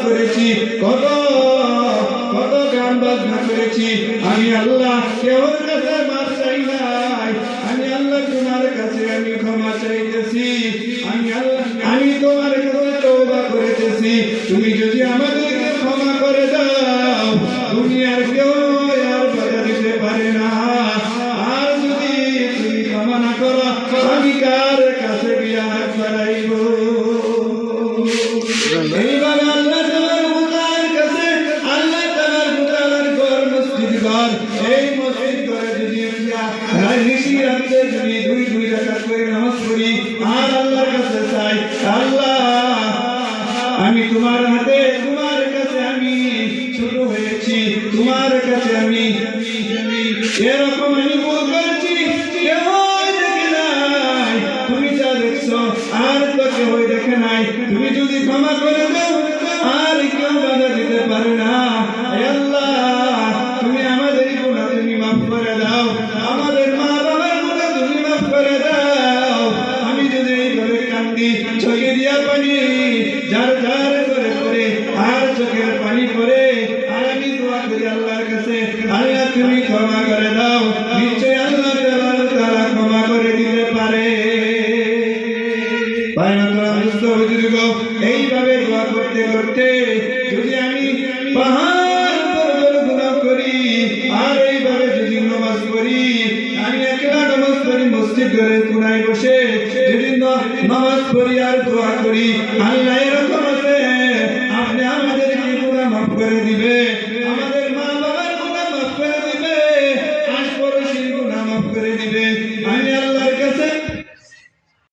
করেছি, কত কত গান বাজনা করেছি, আমি আল্লাহ কেউর কাছে মাফ চাই নাই। আমি আল্লাহ তোমার কাছে আমি ক্ষমা চাইতেছি। আমি আল্লাহ আমি তোমার কাছে তওবা করিতেছি। তুমি যদি আমাদেরকে ক্ষমা করে দাও, দুনিয়ার কেউ আর বাধা দিতে পারে না। আর যদি তুমি ক্ষমা না করো, আমি কার কাছে গিয়ে হাত বাড়াইব? এইভাবে আল্লাহ তাআলার মুতার কাছে, আল্লাহ তাআলার মুতালার ঘর মসজিদ ঘর, এই মসজিদ ঘরে যদি আমরা নিশি রাতে যদি দুই রাকাত করে নামাজ পড়ি আর আল্লাহর কাছে চাই, আল্লাহ আমি তোমার হাতে, তোমার কাছে আমি ছোট হয়েছি, তোমার কাছে আমি এরকম আমি ভুল করেছি, কেউ দেখে নাই, তুমি যা দেখছো আর তো কেউ দেখে নাই। তুমি যদি ক্ষমা করে দাও, আর কেউ বাধা দিতে পারে না। আল্লাহ তুমি আমাদের গুনাহ তুমি মাফ করে দাও, আমাদের মা বাবার গুনাহ তুমি মাফ করে দাও। আমি যদি এইভাবে কান্দি, চোখে দিয়া পানি যার যার করে করে আর চোখের পানি পড়ে, আর আমি দোয়া করি আল্লাহর কাছে, আল্লাহ তুমি ক্ষমা করে দাও, নিশ্চয় আল্লাহ তাআলা ক্ষমা করে দিতে পারে। এইভাবে দোয়া করতে করতে যদি আমি পাহাড় পর্বত গুনাহ করি, আর এইভাবে যদি নামাজ পড়ি, আমি একলা নামাজ পড়ি মসজিদ ঘরে কোনায় বসে যদি নামাজ পড়ি আর দোয়া করি, আল্লাহ এরকম আছে, আপনি আমাদেরকে গুনাহ মাফ করে দিবেন।